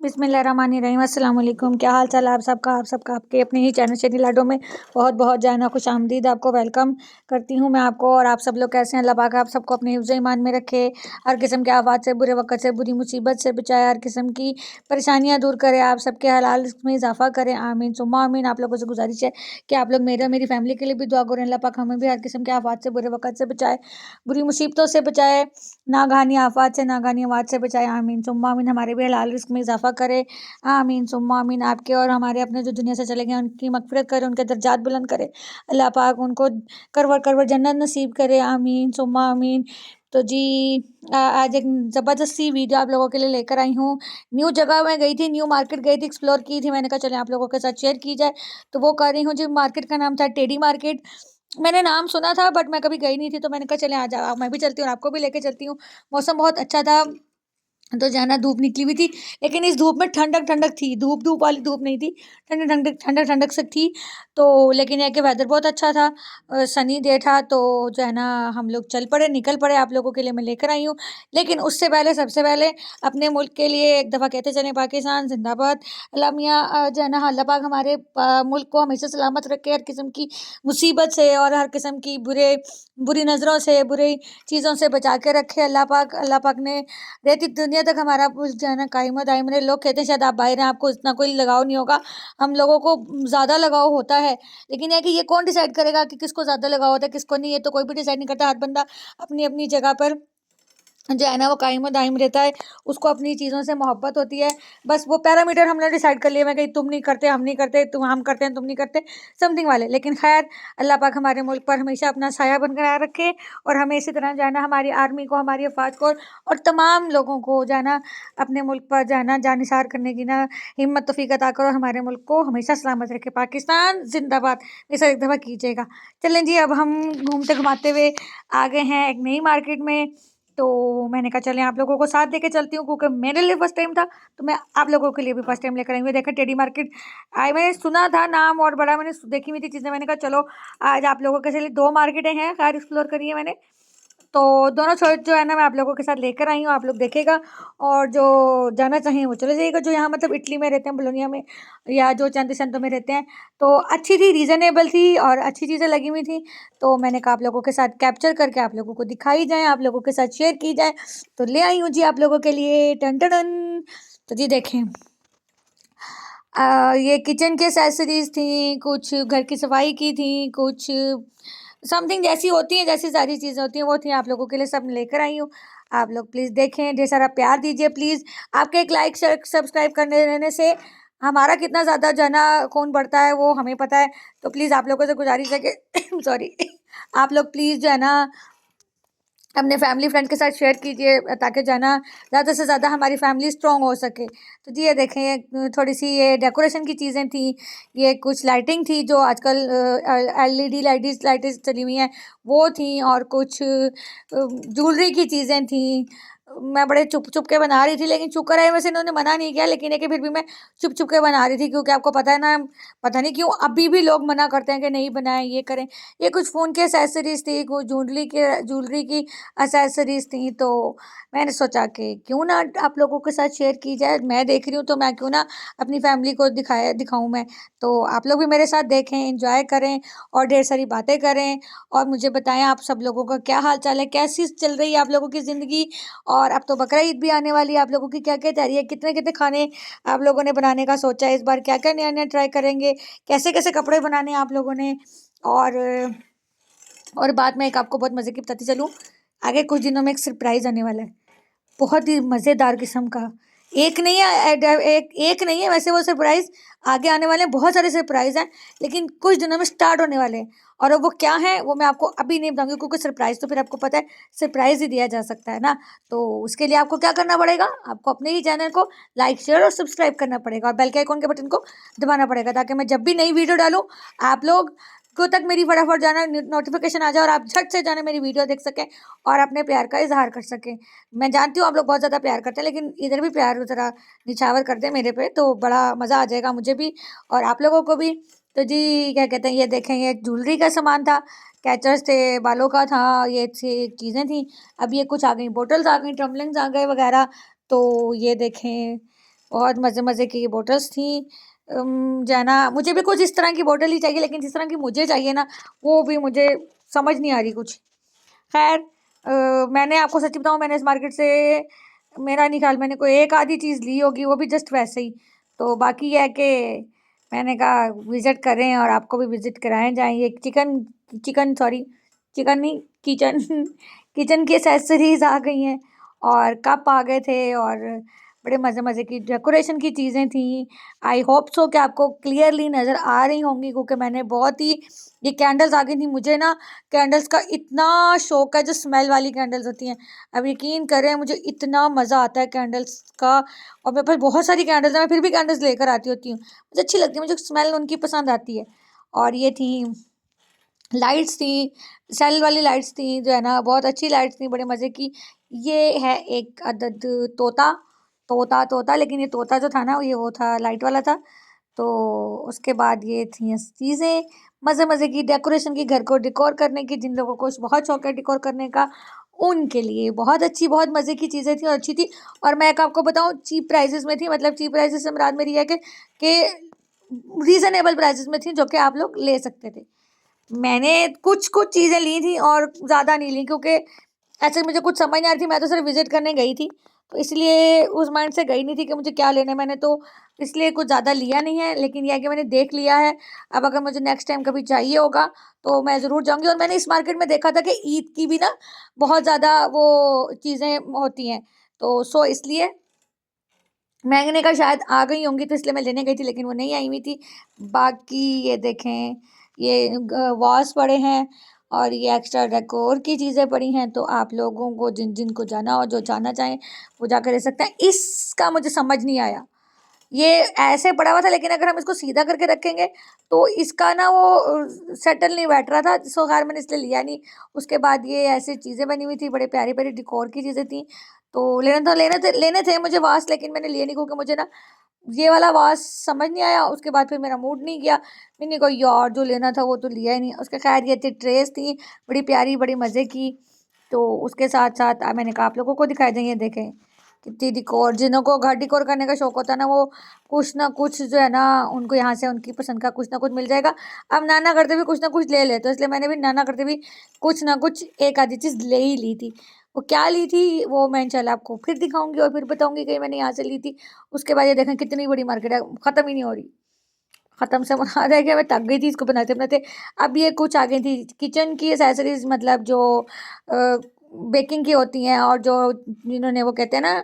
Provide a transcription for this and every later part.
बिस्मिल्लाहिर्रहमानिर्रहीम अस्सलाम वालेकुम। क्या हाल चाल है आप सबका आपके अपने ही चैनल शनी लाडो में बहुत बहुत जाना खुश आमदीद। आपको वेलकम करती हूँ मैं आपको। और आप सब लोग कैसे हैं? अल्लाह पाक आप सबको अपने हिफ्ज़ ईमान में रखे, हर किस्म के आफात से, बुरे वक़्त से, बुरी मुसीबत से बचाए, हर किस्म की परेशानियाँ दूर करे, आप सबके हलाल रिज़्क़ में इजाफ़ा करें, आमीन सुम्मा आमीन। आप लोगों से गुजारिश है कि आप लोग मेरे और मेरी फैमिली के लिए भी दुआ करें। अल्लाह पाक हमें भी हर किस्म के आफात से, बुरे वक़्त से बचाए, बुरी मुसीबतों से बचाए, नागहानी आफात से, नागहानी अमात से बचाए, आमीन सुम्मा आमीन। हमारे भी हलाल रिज़्क़ में इजाफ़ा करे, आमीन सुम्मा आमीन। आपके और हमारे अपने जो दुनिया से चले गए उनकी मग़फ़िरत करे, उनके दर्जात बुलंद करे, अल्लाह पाक उनको करवर करवर जन्नत नसीब करे, आमीन सुम्मा आमीन। तो जी आज एक ज़बरदस्त सी वीडियो आप लोगों के लिए लेकर आई हूँ। न्यू जगह मैं गई थी, न्यू मार्केट गई थी, एक्सप्लोर की थी। मैंने कहा चलें आप लोगों के साथ शेयर की जाए, तो वो कर रही हूँ जी। मार्केट का नाम था टेडी मार्केट। मैंने नाम सुना था बट मैं कभी गई नहीं थी, तो मैंने कहा चलें आ जाओ, मैं भी चलती हूँ और आपको भी लेके चलती हूँ। मौसम बहुत अच्छा था, तो जो है ना धूप निकली हुई थी, लेकिन इस धूप में ठंडक ठंडक थी। धूप वाली धूप नहीं थी, ठंडक ठंडक से थी। तो लेकिन यह कि वेदर बहुत अच्छा था, सनी डे था। तो जो है ना हम लोग चल पड़े, निकल पड़े, आप लोगों के लिए मैं लेकर आई हूँ। लेकिन उससे पहले सबसे पहले अपने मुल्क के लिए एक दफ़ा कहते चलें पाकिस्तान जिंदाबाद। अल्लाह मियाँ जो है ना अल्लाह पाक हमारे मुल्क को हमेशा सलामत रखे, हर किस्म की मुसीबत से और हर किस्म की बुरी नज़रों से, बुरी चीज़ों से बचा के रखे। अल्लाह पाक ने रहती दुनिया तक हमारा जो है ना कायम दायम रहे। लोग कहते हैं शायद आप बाहर हैं, आपको इतना कोई लगाव नहीं होगा, हम लोगों को ज़्यादा लगाव होता है। लेकिन यह कि ये कौन डिसाइड करेगा कि किसको ज़्यादा लगाव होता है किसको नहीं, ये तो कोई भी डिसाइड नहीं करता। हर बंदा अपनी अपनी जगह पर जो है ना वो कायम दायम रहता है, उसको अपनी चीज़ों से मोहब्बत होती है। बस वो पैरामीटर हमने डिसाइड कर लिया। मैं कहीं तुम नहीं करते, हम नहीं करते, तुम हम करते हैं, तुम नहीं करते, समथिंग वाले। लेकिन खैर अल्लाह पाक हमारे मुल्क पर हमेशा अपना साया बनकर रखे, और हमें इसी तरह जो है ना हमारी आर्मी को, हमारी अफवाज को और तमाम लोगों को जो है ना अपने मुल्क पर जो है ना जानिसार करने की ना हिम्मत तौफीक अता करो, हमारे मुल्क को हमेशा सलामत रखे। पाकिस्तान जिंदाबाद, इसे एक दफ़ा कीजिएगा। चलें जी, अब हम घूमते घुमाते हुए आ गए हैं एक नई मार्केट में। तो मैंने कहा चलें आप लोगों को साथ लेके चलती हूँ, क्योंकि मेरे लिए फर्स्ट टाइम था, तो मैं आप लोगों के लिए भी फर्स्ट टाइम लेकर आई हूँ। देखा टेडी मार्केट आई, मैंने सुना था नाम और बड़ा मैंने देखी हुई थी चीज़ें। मैंने कहा चलो आज आप लोगों के लिए दो मार्केटें हैं खैर एक्सप्लोर करी है मैंने, तो दोनों चॉइस जो है ना मैं आप लोगों के साथ लेकर आई हूँ। आप लोग देखेगा और जो जाना चाहें वो चले जाइएगा। जो यहाँ मतलब इटली में रहते हैं, बोलोनिया में, या जो चांदी सेंटो में रहते हैं, तो अच्छी थी, रीज़नेबल थी और अच्छी चीज़ें लगी हुई थी। तो मैंने कहा आप लोगों के साथ कैप्चर करके आप लोगों को दिखाई जाए, आप लोगों के साथ शेयर की जाए, तो ले आई हूँ जी आप लोगों के लिए। टन टन टन। तो जी देखें, ये किचन के एक्सेसरीज थी, कुछ घर की सफाई की थी, कुछ समथिंग जैसी होती हैं, जैसी सारी चीज़ें होती हैं वो थी। आप लोगों के लिए सब लेकर आई हूँ। आप लोग प्लीज़ देखें, ढेर सारा प्यार दीजिए प्लीज़। आपके एक लाइक सब्सक्राइब करने देने से हमारा कितना ज़्यादा जो है ना खून बढ़ता है वो हमें पता है। तो प्लीज़ आप लोगों से गुजारिश है कि सॉरी, आप लोग प्लीज़ जो है ना अपने फैमिली फ्रेंड के साथ शेयर कीजिए, ताकि जो है ना ज़्यादा से ज़्यादा हमारी फैमिली स्ट्रॉन्ग हो सके। तो जी ये देखें, ये थोड़ी सी ये डेकोरेशन की चीज़ें थी, ये कुछ लाइटिंग थी जो आजकल एलईडी लाइटें चली हुई हैं वो थी, और कुछ ज्वेलरी की चीज़ें थी। मैं बड़े चुप चुप के बना रही थी, लेकिन शुक्र है वैसे इन्होंने मना नहीं किया, लेकिन है कि फिर भी मैं चुप चुप के बना रही थी, क्योंकि आपको पता है ना, पता नहीं क्यों अभी भी लोग मना करते हैं कि नहीं बनाएं, ये करें। ये कुछ फ़ोन की एसेसरीज़ थी, कुछ ज्वेलरी की एसेसरीज़ थी। तो मैंने सोचा कि क्यों ना आप लोगों के साथ शेयर की जाए। मैं देख रही हूँ तो मैं क्यों ना अपनी फैमिली को दिखाऊँ मैं। तो आप लोग भी मेरे साथ देखें, एंजॉय करें और ढेर सारी बातें करें, और मुझे बताएं आप सब लोगों का क्या हाल चाल है, कैसी चल रही है आप लोगों की ज़िंदगी। और अब तो बकरा ईद भी आने वाली है, आप लोगों की क्या क्या तैयारी है, कितने कितने खाने आप लोगों ने बनाने का सोचा है इस बार, क्या क्या नया नया ट्राई करेंगे, कैसे कैसे कपड़े बनाने हैं आप लोगों ने। और बाद में एक आपको बहुत मज़े की बताती चलूँ, आगे कुछ दिनों में एक सरप्राइज़ आने वाला है, बहुत ही मज़ेदार किस्म का। एक नहीं है, एक नहीं है वैसे वो सरप्राइज़, आगे आने वाले हैं, बहुत सारे सरप्राइज़ हैं, लेकिन कुछ दिनों में स्टार्ट होने वाले हैं। और अब वो क्या है वो मैं आपको अभी नहीं बताऊंगी, क्योंकि सरप्राइज़ तो फिर आपको पता है सरप्राइज़ ही दिया जा सकता है ना। तो उसके लिए आपको क्या करना पड़ेगा, आपको अपने ही चैनल को लाइक शेयर और सब्सक्राइब करना पड़ेगा, और बेल के आइकॉन के बटन को दबाना पड़ेगा, ताकि मैं जब भी नई वीडियो डालूँ आप लोग को तक मेरी फटाफट जाना नोटिफिकेशन आ जाए, और आप झट से जाने मेरी वीडियो देख सकें और अपने प्यार का इजहार कर सकें। मैं जानती हूँ आप लोग बहुत ज़्यादा प्यार करते हैं, लेकिन इधर भी प्यार ज़रा निछावर कर दें मेरे पे, तो बड़ा मज़ा आ जाएगा मुझे भी और आप लोगों को भी। तो जी क्या कहते हैं, ये देखें, ये ज्वेलरी का सामान था, कैचर्स थे, बालों का था, ये चीज़ें थी। अब ये कुछ आ गई, बोटल्स आ गई, टम्बलिंग्स आ गए वगैरह। तो ये देखें, बहुत मज़े मज़े की बॉटल्स थी। जो है ना, मुझे भी कुछ इस तरह की बॉटल ही चाहिए, लेकिन जिस तरह की मुझे चाहिए ना वो भी मुझे समझ नहीं आ रही कुछ। खैर, मैंने आपको सच बताऊँ, मैंने इस मार्केट से, मेरा नहीं ख्याल मैंने कोई एक आधी चीज़ ली होगी, वो भी जस्ट वैसे ही। तो बाकी ये है कि मैंने कहा विज़िट करें और आपको भी विज़िट कराएं जाएं। ये चिकन चिकन सॉरी चिकन नहीं, किचन किचन की एसेसरीज आ गई हैं और कप आ गए थे और बड़े मज़े मज़े की डेकोरेशन की चीज़ें थी। आई होप सो कि आपको क्लियरली नज़र आ रही होंगी, क्योंकि मैंने बहुत ही, ये कैंडल्स आ गई थी। मुझे ना कैंडल्स का इतना शौक है, जो स्मेल वाली कैंडल्स होती हैं। अब यकीन करें, मुझे इतना मज़ा आता है कैंडल्स का। और मेरे पास बहुत सारी कैंडल्स हैं, मैं फिर भी कैंडल्स लेकर आती होती हूँ, मुझे अच्छी लगती है, मुझे स्मेल उनकी पसंद आती है। और ये थी लाइट्स थी, सेल वाली लाइट्स थी, जो है ना बहुत अच्छी लाइट्स थी, बड़े मज़े की। ये है एक अदद तोता तोता तोता, लेकिन ये तोता जो था ना, ये वो था लाइट वाला था। तो उसके बाद ये थी चीज़ें मज़े मज़े की डेकोरेशन की, घर को डेकोर करने की, जिन लोगों को बहुत शौक है डेकोर करने का, उनके लिए बहुत अच्छी, बहुत मज़े की चीज़ें थी और अच्छी थी। और मैं एक आपको बताऊं, चीप प्राइसेस में थी। मतलब चीप प्राइसेस से मुराद मेरी है कि रीज़नेबल प्राइसेस में थी, जो कि आप लोग ले सकते थे। मैंने कुछ कुछ चीज़ें ली थी और ज़्यादा नहीं ली, क्योंकि ऐसे मुझे कुछ समझ नहीं आ रही थी। मैं तो सिर्फ विजिट करने गई थी, तो इसलिए उस माइंड से गई नहीं थी कि मुझे क्या लेना है। मैंने तो इसलिए कुछ ज़्यादा लिया नहीं है, लेकिन यह है कि मैंने देख लिया है। अब अगर मुझे नेक्स्ट टाइम कभी चाहिए होगा तो मैं ज़रूर जाऊँगी। और मैंने इस मार्केट में देखा था कि ईद की भी ना बहुत ज़्यादा वो चीज़ें होती हैं, तो सो इसलिए मैंने कहा शायद आ गई होंगी, तो इसलिए मैं लेने गई थी, लेकिन वो नहीं आई हुई थी। बाकी ये देखें, ये वॉस पड़े हैं और ये एक्स्ट्रा डेकोर की चीज़ें पड़ी हैं। तो आप लोगों को जिन जिन को जाना हो, जो जाना चाहें, वो जाकर ले सकते हैं। इसका मुझे समझ नहीं आया, ये ऐसे पड़ा हुआ था, लेकिन अगर हम इसको सीधा करके रखेंगे तो इसका ना वो सेटल नहीं बैठ रहा था। सो खैर मैंने इसलिए लिया नहीं। उसके बाद ये ऐसी चीज़ें बनी हुई थी, बड़े प्यारी प्यारी डिकोर की चीज़ें थी। तो लेने थे मुझे वास, लेकिन मैंने लिए नहीं, क्योंकि मुझे ना ये वाला वास समझ नहीं आया। उसके बाद फिर मेरा मूड नहीं गया, मैंने कहा यार जो लेना था वो तो लिया ही नहीं। उसके खैर ये थी ट्रेस थी, बड़ी प्यारी, बड़ी मज़े की। तो उसके साथ साथ मैंने कहा आप लोगों को दिखाई दें। ये देखें कितनी डिकोर, जिनको घर डिकोर करने का शौक होता है ना, वो कुछ ना कुछ जो है ना, उनको यहाँ से उनकी पसंद का कुछ ना कुछ मिल जाएगा। अब नाना करते भी कुछ ना कुछ ले लेते, तो इसलिए मैंने भी नाना करते भी कुछ ना कुछ एक आधी चीज़ ले ही ली थी। वो क्या ली थी वो मैं इंशाल्लाह आपको फिर दिखाऊंगी और फिर बताऊंगी कि मैंने यहाँ से ली थी। उसके बाद ये देखें कितनी बड़ी मार्केट है, ख़त्म ही नहीं हो रही। ख़त्म से मुराद है कि मैं थक गई थी इसको बनाते बनाते। अब ये कुछ आ गई थी किचन की एसेसरीज, मतलब जो बेकिंग की होती हैं, और जो जिन्होंने वो कहते हैं ना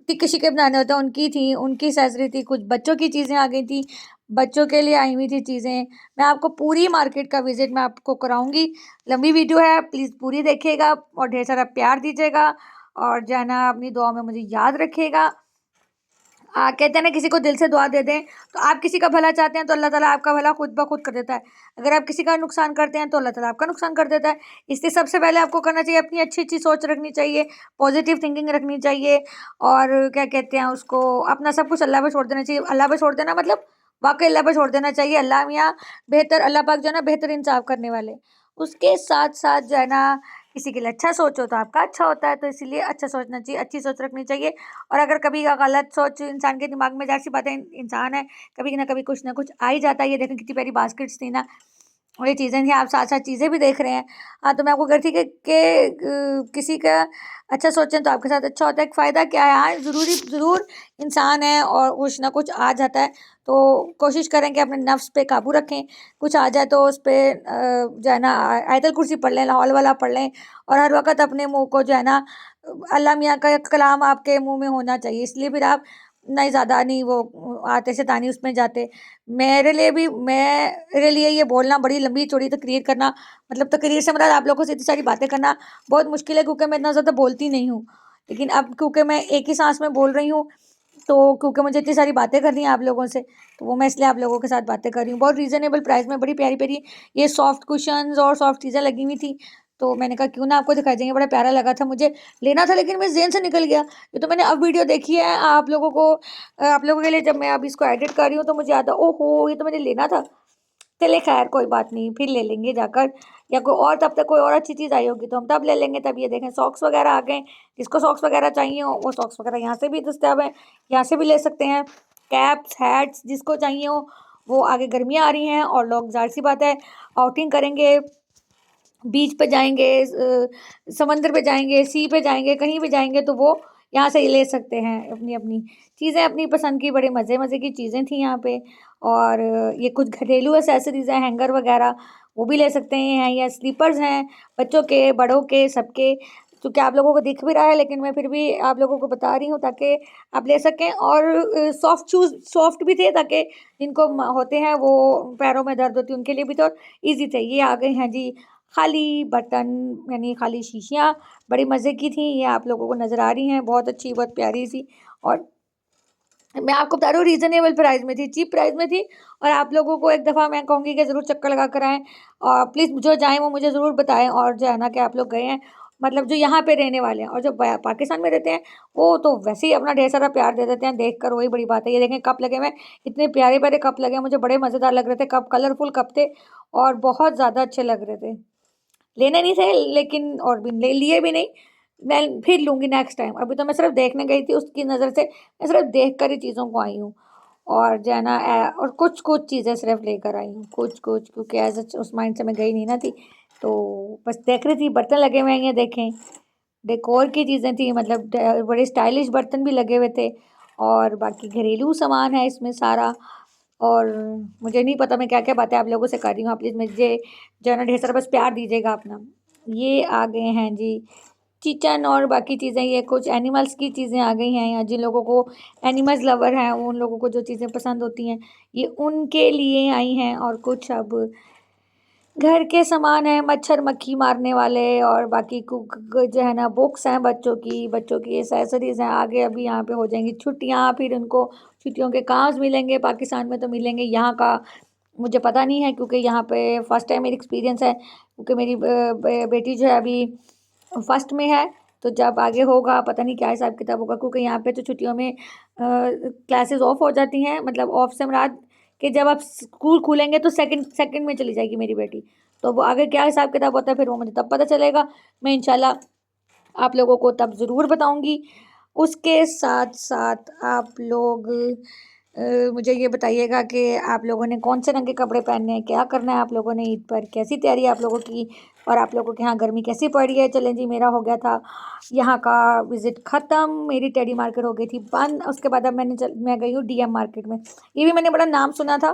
टिक्के शिक्के बनाने होते हैं, उनकी थी, उनकी एसेसरी थी। कुछ बच्चों की चीज़ें आ गई थी, बच्चों के लिए आई हुई थी चीज़ें। मैं आपको पूरी मार्केट का विजिट मैं आपको कराऊंगी। लंबी वीडियो है, प्लीज़ पूरी देखिएगा और ढेर सारा प्यार दीजिएगा। और जाना अपनी दुआ में मुझे याद रखिएगा। कहते हैं ना, किसी को दिल से दुआ दे दें, तो आप किसी का भला चाहते हैं तो अल्लाह ताला आपका भला खुद ब खुद कर देता है। अगर आप किसी का नुकसान करते हैं तो अल्लाह ताला आपका नुकसान कर देता है। इसलिए सबसे पहले आपको करना चाहिए, अपनी अच्छी अच्छी सोच रखनी चाहिए, पॉजिटिव थिंकिंग रखनी चाहिए। और क्या कहते हैं उसको, अपना सब कुछ अल्लाह पे छोड़ देना चाहिए। अल्लाह पे छोड़ देना मतलब वाकई अल्लाह पे छोड़ देना चाहिए। अल्लाह मियाँ बेहतर, अल्लाह पाक जो है ना बेहतर इंसाफ करने वाले। उसके साथ साथ जो है ना, किसी के लिए अच्छा सोचो तो आपका अच्छा होता है, तो इसीलिए अच्छा सोचना चाहिए, अच्छी सोच रखनी चाहिए। और अगर कभी गलत सोच इंसान के दिमाग में, ज़ाहिर सी बात है इंसान है, कभी ना कभी कुछ ना कुछ आ ही जाता है। ये देखें कितनी प्यारी बास्केट्स थी ना, और ये चीज़ें थी, आप साथ साथ चीज़ें भी देख रहे हैं। हाँ, तो मैं आपको कहती कि किसी का अच्छा सोचें तो आपके साथ अच्छा होता है। एक फ़ायदा क्या है, हाँ ज़रूर इंसान है और कुछ ना कुछ आ जाता है, तो कोशिश करें कि अपने नफ्स पे काबू रखें। कुछ आ जाए तो उस पर जो है ना आयतल कुर्सी पढ़ लें, लाहौल वाला पढ़ लें। और हर वक्त अपने मुंह को जो है ना अल्लाह मियाँ का कलाम आपके मुंह में होना चाहिए, इसलिए फिर आप नहीं ज़्यादा नहीं वो आते शैतानी उसमें जाते। मेरे लिए ये बोलना बड़ी लंबी चौड़ी तकरीर करना, मतलब तकरीर से मतलब आप लोगों से इतनी सारी बातें करना बहुत मुश्किल है, क्योंकि मैं इतना ज़्यादा बोलती नहीं हूँ। लेकिन अब क्योंकि मैं एक ही सांस में बोल रही हूँ, तो क्योंकि मुझे इतनी सारी बातें करनी है आप लोगों से, तो वो मैं इसलिए आप लोगों के साथ बातें कर रही हूँ। बहुत रीज़नेबल प्राइस में बड़ी प्यारी प्यारी ये सॉफ्ट कुशन्स और सॉफ्ट चीज़ें लगी हुई थी। तो मैंने कहा क्यों ना आपको दिखाई देंगे, बड़ा प्यारा लगा था मुझे, लेना था, लेकिन मेरे ज़हन से निकल गया। ये तो मैंने अब वीडियो देखी है आप लोगों के लिए, जब मैं अब इसको एडिट कर रही हूँ तो मुझे याद है, ओहो ये तो मुझे लेना था। चले खैर कोई बात नहीं, फिर ले लेंगे जाकर। या कोई और तब तक कोई और अच्छी चीज़ आई होगी तो हम तब ले लेंगे। तब ये देखें सॉक्स वगैरह आ गए, जिसको सॉक्स वगैरह चाहिए हो वो सॉक्स वगैरह यहाँ से भी दस्तियाब है, यहाँ से भी ले सकते हैं। कैप्स हैट्स जिसको चाहिए हो वो, आगे गर्मियाँ आ रही हैं और लोग ज़ाहिर सी बात है आउटिंग करेंगे, बीच पे जाएंगे, समंदर पे जाएंगे, सी पे जाएंगे, कहीं भी जाएंगे तो वो यहाँ से ले सकते हैं अपनी अपनी चीज़ें, अपनी पसंद की। बड़े मज़े मज़े की चीज़ें थी यहाँ पे। और ये कुछ घरेलू एसेसरीज़ हैं, हैंगर वगैरह वो भी ले सकते हैं, या स्लीपर्स हैं बच्चों के बड़ों के सबके। क्योंकि आप लोगों को दिख भी रहा है लेकिन मैं फिर भी आप लोगों को बता रही हूँ ताकि आप ले सकें। और सॉफ्ट शूज़ सॉफ्ट भी थे ताकि जिनको होते हैं वो पैरों में दर्द होती है उनके लिए भी तो ईजी थे। ये आ गए हैं जी खाली बर्तन, यानी खाली शीशियाँ, बड़ी मज़े की थी। ये आप लोगों को नज़र आ रही हैं, बहुत अच्छी, बहुत प्यारी सी। और मैं आपको बता रही हूँ रीज़नेबल प्राइस में थी, चीप प्राइस में थी। और आप लोगों को एक दफ़ा मैं कहूँगी कि ज़रूर चक्कर लगा कर आएँ, और प्लीज़ जो जाएँ वो मुझे ज़रूर बताएँ। और जो है ना कि आप लोग गए हैं, मतलब जो यहाँ पे रहने वाले हैं, और जो पाकिस्तान में रहते हैं वो तो वैसे ही अपना ढेर सारा प्यार दे देते हैं, देख कर वही बड़ी बात है। ये देखें कप लगे हुए हैं, इतने प्यारे प्यारे कप लगे हैं, मुझे बड़े मज़ेदार लग रहे थे कप, कलरफुल कप थे और बहुत ज़्यादा अच्छे लग रहे थे। लेने नहीं थे लेकिन, और भी ले लिए भी नहीं, मैं फिर लूँगी नेक्स्ट टाइम। अभी तो मैं सिर्फ देखने गई थी उसकी नज़र से, मैं सिर्फ देख कर ही चीज़ों को आई हूँ। और जो है ना और कुछ कुछ चीज़ें सिर्फ लेकर आई हूँ, कुछ कुछ, क्योंकि एज उस माइंड से मैं गई नहीं ना थी, तो बस देख रही थी। बर्तन लगे हुए हैं, ये देखें डेकोर की चीज़ें थी, मतलब बड़े स्टाइलिश बर्तन भी लगे हुए थे। और बाकी घरेलू सामान है इसमें सारा। और मुझे नहीं पता मैं क्या क्या बातें आप लोगों से कर रही हूँ, आप प्लीज़ मुझे जो है ना ढेर सारा बस प्यार दीजिएगा अपना। ये आ गए हैं जी किचन और बाकी चीज़ें, ये कुछ एनिमल्स की चीज़ें आ गई हैं, या जिन लोगों को एनिमल्स लवर हैं उन लोगों को जो चीज़ें पसंद होती हैं ये उनके लिए आई हैं। और कुछ अब घर के सामान हैं, मच्छर मक्खी मारने वाले, और बाकी जो है ना बुक्स हैं बच्चों की एसेसरीज़ हैं। आगे अभी यहाँ पे हो जाएंगी छुट्टियाँ, फिर उनको छुट्टियों के कागज़ मिलेंगे, पाकिस्तान में तो मिलेंगे, यहाँ का मुझे पता नहीं है क्योंकि यहाँ पे फर्स्ट टाइम मेरी एक्सपीरियंस है, क्योंकि मेरी बेटी जो है अभी फर्स्ट में है। तो जब आगे होगा पता नहीं क्या हिसाब किताब होगा, क्योंकि यहाँ पे तो छुट्टियों में क्लासेस ऑफ हो जाती हैं, मतलब ऑफ से मुराद कि जब आप स्कूल खुलेंगे तो सेकंड सेकंड में चली जाएगी मेरी बेटी। तो वो आगे क्या हिसाब किताब होता है फिर वो मुझे तब पता चलेगा। मैं इंशाल्लाह आप लोगों को तब ज़रूर बताऊंगी। उसके साथ साथ आप लोग मुझे ये बताइएगा कि आप लोगों ने कौन से रंग के कपड़े पहनने हैं, क्या करना है आप लोगों ने ईद पर, कैसी तैयारी है आप लोगों की, और आप लोगों के यहाँ गर्मी कैसी पड़ रही है। चलें जी, मेरा हो गया था यहाँ का विज़िट ख़त्म, मेरी टेडी मार्केट हो गई थी बंद। उसके बाद अब मैं गई हूँ डीएम मार्केट में। ये भी मैंने बड़ा नाम सुना था,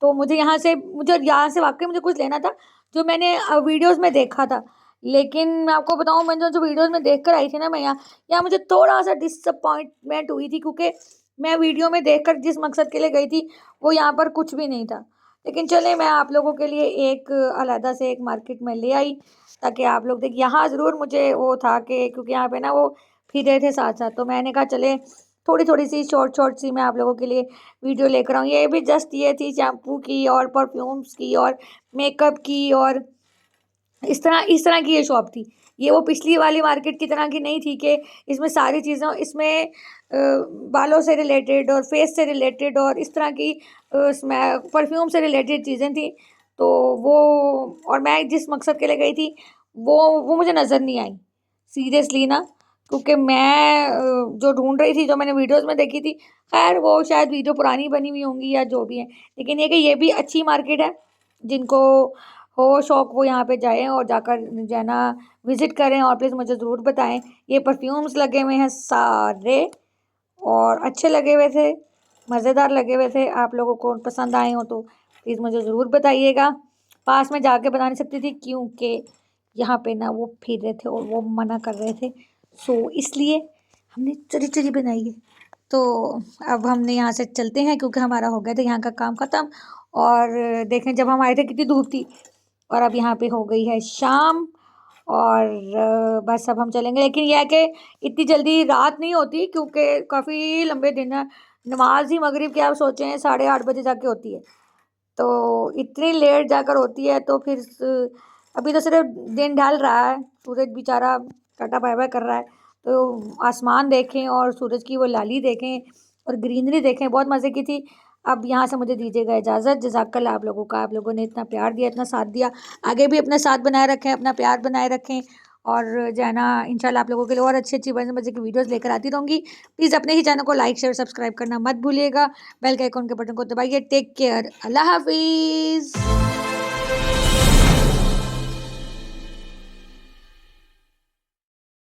तो मुझे यहाँ से वाकई मुझे कुछ लेना था जो मैंने वीडियोज़ में देखा था। लेकिन मैं आपको बताऊँ, मैं जो जो वीडियोज़ में देख कर आई थी ना, मैं यहाँ मुझे थोड़ा सा डिसअपॉइंटमेंट हुई थी, क्योंकि मैं वीडियो में देखकर जिस मकसद के लिए गई थी वो यहाँ पर कुछ भी नहीं था। लेकिन चले, मैं आप लोगों के लिए एक अलहदा से एक मार्केट में ले आई ताकि आप लोग देख। यहाँ ज़रूर मुझे वो था कि क्योंकि यहाँ पे ना वो फिर रहे थे साथ साथ, तो मैंने कहा चले थोड़ी थोड़ी सी शॉर्ट सी मैं आप लोगों के लिए वीडियो लेकर आऊँ। ये भी जस्ट ये थी शैम्पू की और परफ्यूम्स की और मेकअप की, और इस तरह की ये शॉप थी। ये वो पिछली वाली मार्केट की तरह की नहीं थी कि इसमें सारी चीज़ें, इसमें बालों से रिलेटेड और फेस से रिलेटेड और इस तरह की परफ्यूम से रिलेटेड चीज़ें थी। तो वो, और मैं जिस मकसद के लिए गई थी वो मुझे नज़र नहीं आई सीरियसली ना, क्योंकि मैं जो ढूंढ रही थी, जो मैंने वीडियोस में देखी थी, खैर वो शायद वीडियो पुरानी बनी हुई होंगी या जो भी है। लेकिन ये कि ये भी अच्छी मार्केट है, जिनको हो शौक वो यहाँ पे जाएँ और जाकर जो है ना विज़िट करें, और प्लीज़ मुझे ज़रूर बताएं। ये परफ्यूम्स लगे हुए हैं सारे, और अच्छे लगे हुए थे, मज़ेदार लगे हुए थे। आप लोगों को पसंद आए हो तो प्लीज़ मुझे ज़रूर बताइएगा। पास में जाके बता नहीं सकती थी क्योंकि यहाँ पे ना वो फिर रहे थे और वो मना कर रहे थे, सो इसलिए हमने चोरी चोरी बनाई है। तो अब हमने यहाँ से चलते हैं क्योंकि हमारा हो गया था यहाँ का काम ख़त्म। और देखें जब हम आए थे कितनी धूप थी, और अब यहाँ पे हो गई है शाम। और बस अब हम चलेंगे, लेकिन यह है कि इतनी जल्दी रात नहीं होती क्योंकि काफ़ी लंबे दिन है। नमाज ही मगरिब की आप सोचें 8:30 बजे जाके होती है, तो इतनी लेट जाकर होती है। तो फिर अभी तो सिर्फ दिन ढल रहा है, सूरज बेचारा टाटा बाय बाय कर रहा है। तो आसमान देखें और सूरज की वो लाली देखें और ग्रीनरी देखें, बहुत मज़े की थी। अब यहाँ से मुझे दीजिएगा इजाज़त। जज़ाकल्लाह आप लोगों का, आप लोगों ने इतना प्यार दिया, इतना साथ दिया, आगे भी अपना साथ बनाए रखें, अपना प्यार बनाए रखें। और जो है ना इंशाल्लाह आप लोगों के लिए और अच्छी मज़े की वीडियोस लेकर आती रहूँगी। प्लीज़ अपने ही चैनल को लाइक शेयर सब्सक्राइब करना मत भूलिएगा। बेल के आइकन के बटन को दबाइए। टेक केयर, अल्लाह हाफिज़।